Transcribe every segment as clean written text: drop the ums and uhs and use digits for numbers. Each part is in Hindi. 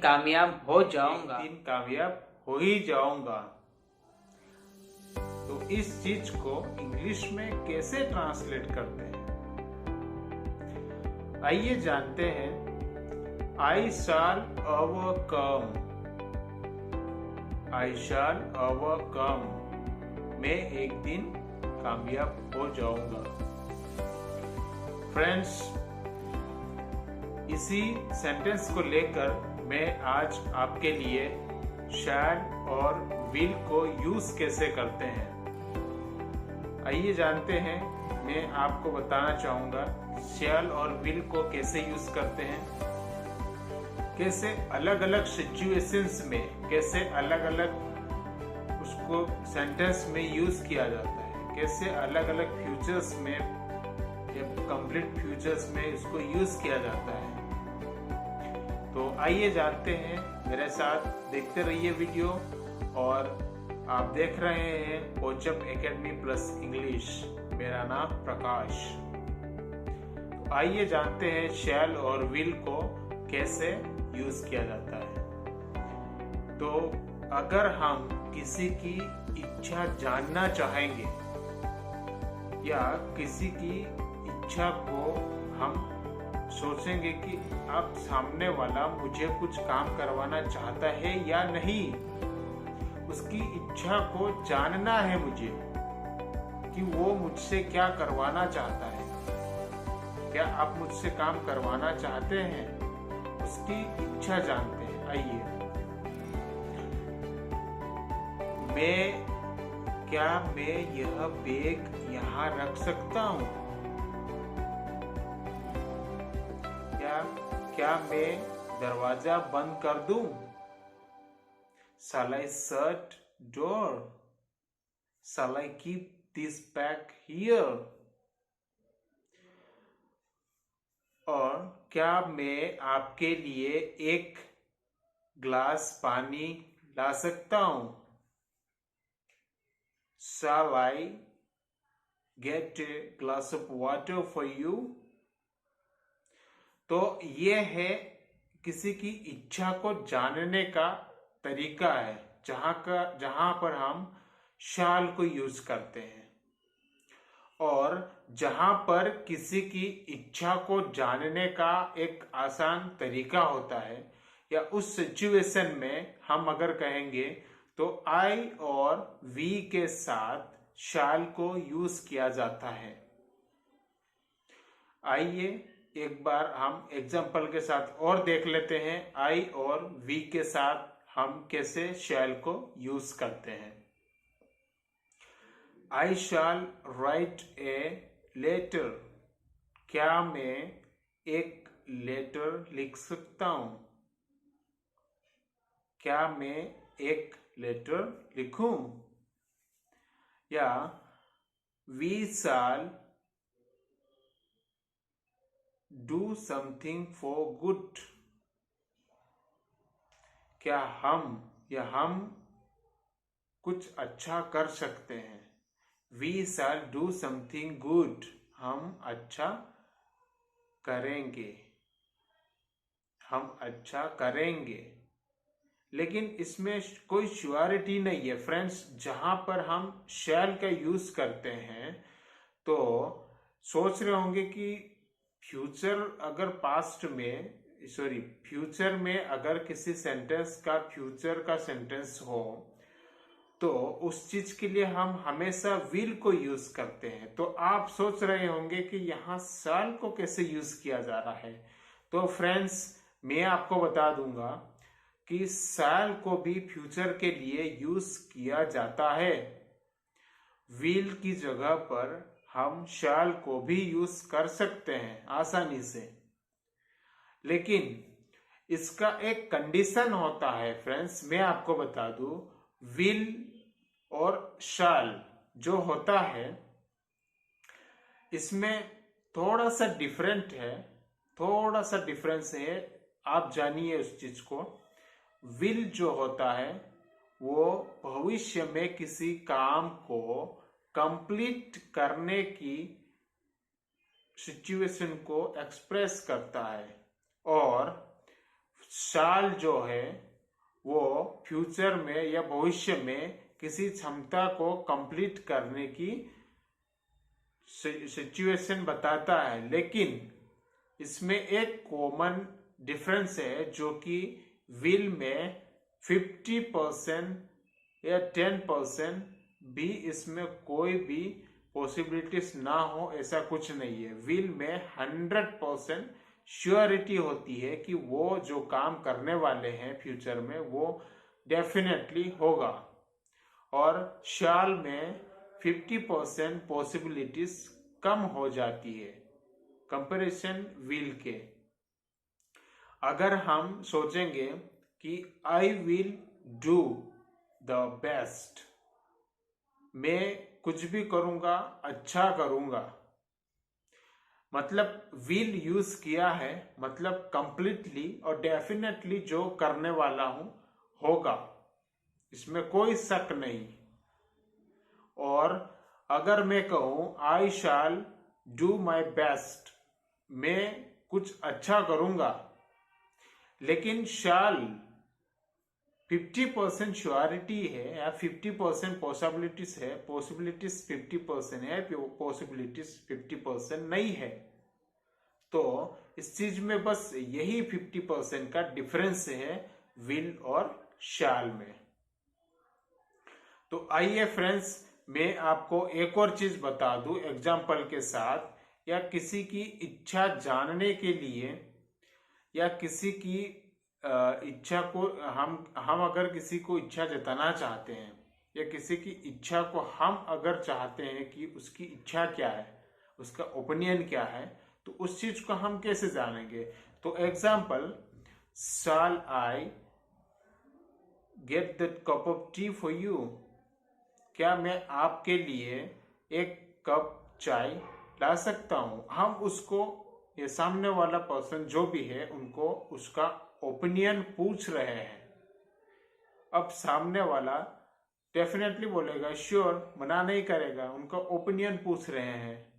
कामयाब हो जाऊंगा। एक दिन कामयाब हो ही जाऊंगा। तो इस चीज को इंग्लिश में कैसे ट्रांसलेट करते हैं, आइए जानते हैं। आई शैल ओवरकम, आई शैल ओवरकम, मैं एक दिन कामयाब हो जाऊंगा। फ्रेंड्स, इसी सेंटेंस को लेकर मैं आज आपके लिए शैल और विल को यूज कैसे करते हैं, आइए जानते हैं। मैं आपको बताना चाहूंगा शैल और विल को कैसे यूज करते हैं, कैसे अलग अलग सिचुएशंस में, कैसे अलग अलग उसको सेंटेंस में यूज किया जाता है, कैसे अलग अलग फ्यूचर्स में या कंप्लीट फ्यूचर्स में इसको यूज किया जाता है। तो आइए जानते हैं, मेरे साथ देखते रहिए वीडियो। और आप देख रहे हैं कोचअप एकेडमी प्लस इंग्लिश, मेरा नाम प्रकाश। तो आइए जानते हैं शैल और विल को कैसे यूज किया जाता है। तो अगर हम किसी की इच्छा जानना चाहेंगे या किसी की इच्छा को हम सोचेंगे कि आप सामने वाला मुझे कुछ काम करवाना चाहता है या नहीं, उसकी इच्छा को जानना है मुझे कि वो मुझसे क्या करवाना चाहता है, क्या आप मुझसे काम करवाना चाहते हैं, उसकी इच्छा जानते हैं। आइए, क्या मैं यह बैग यहाँ रख सकता हूँ? क्या मैं दरवाजा बंद कर दूं? Shall I shut door? Shall I keep this bag here? और क्या मैं आपके लिए एक ग्लास पानी ला सकता हूं? Shall I get a glass of water for you? तो ये है किसी की इच्छा को जानने का तरीका है, जहां पर हम शाल को यूज करते हैं। और जहां पर किसी की इच्छा को जानने का एक आसान तरीका होता है, या उस सिचुएशन में हम अगर कहेंगे तो आई और वी के साथ शाल को यूज किया जाता है। आइए एक बार हम एग्जाम्पल के साथ और देख लेते हैं, आई और वी के साथ हम कैसे शैल को यूज करते हैं। आई शैल राइट ए लेटर, क्या मैं एक लेटर लिख सकता हूं? क्या मैं एक लेटर लिखूं? या we shall do something for good, क्या हम कुछ अच्छा कर सकते हैं? We shall do something good, हम अच्छा करेंगे, हम अच्छा करेंगे। लेकिन इसमें कोई श्योरिटी नहीं है फ्रेंड्स। जहां पर हम शैल का यूज करते हैं तो सोच रहे होंगे कि फ्यूचर में अगर किसी सेंटेंस का फ्यूचर का सेंटेंस हो तो उस चीज के लिए हम हमेशा विल को यूज करते हैं। तो आप सोच रहे होंगे कि यहाँ शैल को कैसे यूज किया जा रहा है। तो फ्रेंड्स, मैं आपको बता दूंगा कि शैल को भी फ्यूचर के लिए यूज किया जाता है। विल की जगह पर हम शैल को भी यूज कर सकते हैं आसानी से, लेकिन इसका एक कंडीशन होता है फ्रेंड्स। मैं आपको बता दूं, विल और शैल जो होता है इसमें थोड़ा सा डिफरेंस है। आप जानिए उस चीज को। विल जो होता है वो भविष्य में किसी काम को कंप्लीट करने की सिचुएशन को एक्सप्रेस करता है, और शाल जो है वो फ्यूचर में या भविष्य में किसी क्षमता को कंप्लीट करने की सिचुएशन बताता है, लेकिन इसमें एक कॉमन डिफरेंस है जो कि विल में 50% या 10% भी इसमें कोई भी पॉसिबिलिटीज ना हो, ऐसा कुछ नहीं है। विल में 100% श्योरिटी होती है कि वो जो काम करने वाले हैं फ्यूचर में वो डेफिनेटली होगा, और शाल में 50% पॉसिबिलिटीज कम हो जाती है कंपैरिजन विल के। अगर हम सोचेंगे कि I will do the best, मैं कुछ भी करूंगा, अच्छा करूंगा, मतलब विल यूज किया है, मतलब कंप्लीटली और डेफिनेटली जो करने वाला हूं होगा, इसमें कोई शक नहीं। और अगर मैं कहूं आई शैल डू माई बेस्ट, मैं कुछ अच्छा करूंगा, लेकिन शैल 50% श्योरिटी है या 50% पॉसिबिलिटीज है, पॉसिबिलिटीज 50% है, पॉसिबिलिटीज 50% नहीं है। तो इस चीज में बस यही 50% का डिफरेंस है विल और शैल में। तो आइए फ्रेंड्स, मैं आपको एक और चीज बता दूं एग्जाम्पल के साथ, या किसी की इच्छा जानने के लिए, या किसी की इच्छा को हम अगर किसी को इच्छा जताना चाहते हैं, या किसी की इच्छा को हम अगर चाहते हैं कि उसकी इच्छा क्या है, उसका ओपिनियन क्या है, तो उस चीज को हम कैसे जानेंगे। तो example, shall I get that cup of tea for you, क्या मैं आपके लिए एक कप चाय ला सकता हूं। हम उसको, ये सामने वाला पर्सन जो भी है, उनको उसका ओपिनियन पूछ रहे हैं। अब सामने वाला डेफिनेटली बोलेगा श्योर, मना नहीं करेगा, उनका ओपिनियन पूछ रहे हैं।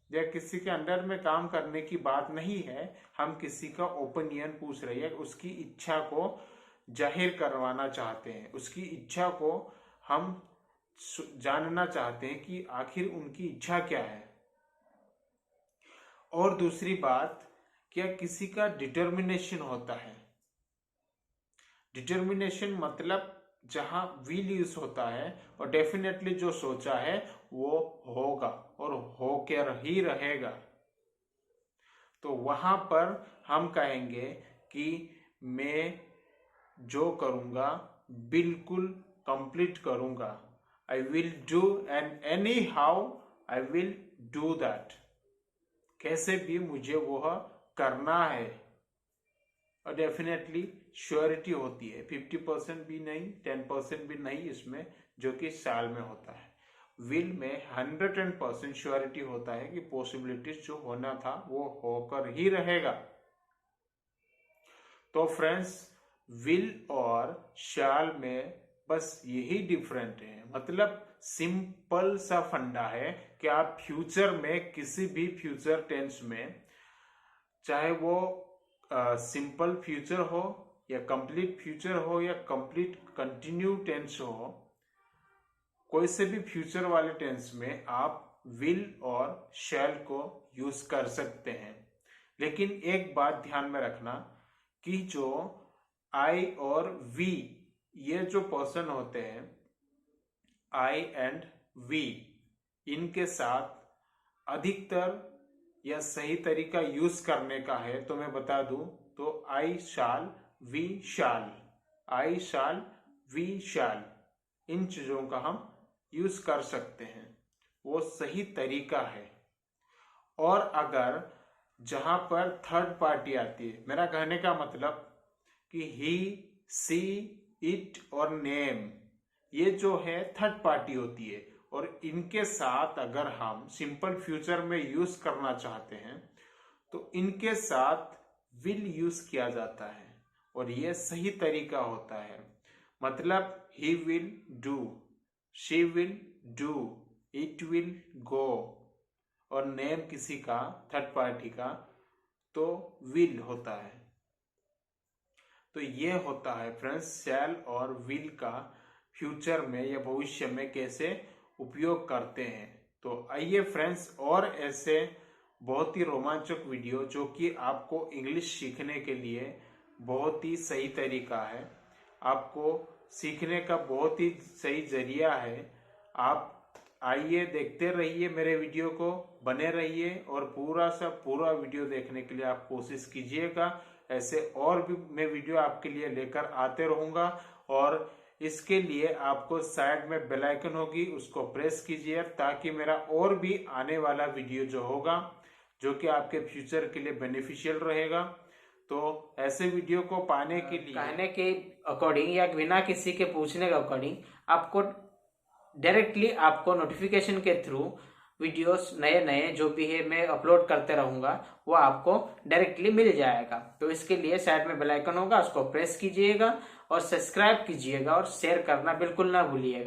या किसी के अंडर में काम करने की बात नहीं है, हम किसी का ओपिनियन पूछ रहे हैं, उसकी इच्छा को जाहिर करवाना चाहते हैं, उसकी इच्छा को हम जानना चाहते हैं कि आखिर उनकी इच्छा क्या है। और दूसरी बात, क्या किसी का डिटर्मिनेशन होता है। डिटर्मिनेशन मतलब जहां विल यूज होता है और डेफिनेटली जो सोचा है वो होगा और होकर ही रहेगा। तो वहां पर हम कहेंगे कि मैं जो करूंगा बिल्कुल कंप्लीट करूंगा। I will do, and anyhow I will do that. कैसे भी मुझे वह करना है, और डेफिनेटली श्योरिटी होती है, 50% भी नहीं, 10% भी नहीं इसमें, जो कि साल में होता है। विल में 100% श्योरिटी होता है कि पॉसिबिलिटीज जो होना था वो होकर ही रहेगा। तो फ्रेंड्स, विल और शैल में बस यही डिफरेंट है, मतलब सिंपल सा फंडा है कि आप फ्यूचर में किसी भी फ्यूचर टेंस में, चाहे वो सिंपल फ्यूचर हो या कंप्लीट फ्यूचर हो या कंप्लीट कंटिन्यू टेंस हो, कोई से भी फ्यूचर वाले टेंस में आप विल और शैल को यूज कर सकते हैं। लेकिन एक बात ध्यान में रखना कि जो आई और वी, ये जो पर्सन होते हैं, आई एंड वी, इनके साथ अधिकतर या सही तरीका यूज करने का है तो मैं बता दूं, तो आई शाल, we shall, I shall, we shall, इन चीजों का हम यूज कर सकते हैं, वो सही तरीका है। और अगर जहां पर थर्ड पार्टी आती है, मेरा कहने का मतलब कि ही, सी, इट और नेम, ये जो है थर्ड पार्टी होती है, और इनके साथ अगर हम सिंपल फ्यूचर में यूज करना चाहते हैं तो इनके साथ विल यूज किया जाता है, और ये सही तरीका होता है। मतलब he will do, she will do, it will go, और नेम किसी का, थर्ड पार्टी का, तो विल होता है। तो ये होता है फ्रेंड्स शैल और विल का फ्यूचर में या भविष्य में कैसे उपयोग करते हैं। तो आइए फ्रेंड्स और ऐसे बहुत ही रोमांचक वीडियो जो कि आपको इंग्लिश सीखने के लिए बहुत ही सही तरीका है, आपको सीखने का बहुत ही सही जरिया है। आप आइए देखते रहिए मेरे वीडियो को, बने रहिए और पूरा वीडियो देखने के लिए आप कोशिश कीजिएगा। ऐसे और भी मैं वीडियो आपके लिए लेकर आते रहूंगा और इसके लिए आपको साइड में बेल आइकन होगी, उसको प्रेस कीजिए ताकि मेरा और भी आने वाला वीडियो जो होगा जो कि आपके फ्यूचर के लिए बेनिफिशियल रहेगा। तो ऐसे वीडियो को पाने के लिए कहने के अकॉर्डिंग या बिना किसी के पूछने के अकॉर्डिंग आपको डायरेक्टली आपको नोटिफिकेशन के थ्रू वीडियोस नए जो भी है मैं अपलोड करते रहूंगा वो आपको डायरेक्टली मिल जाएगा। तो इसके लिए साइड में बेल आइकन होगा, उसको प्रेस कीजिएगा और सब्सक्राइब कीजिएगा और शेयर करना बिल्कुल ना भूलिएगा।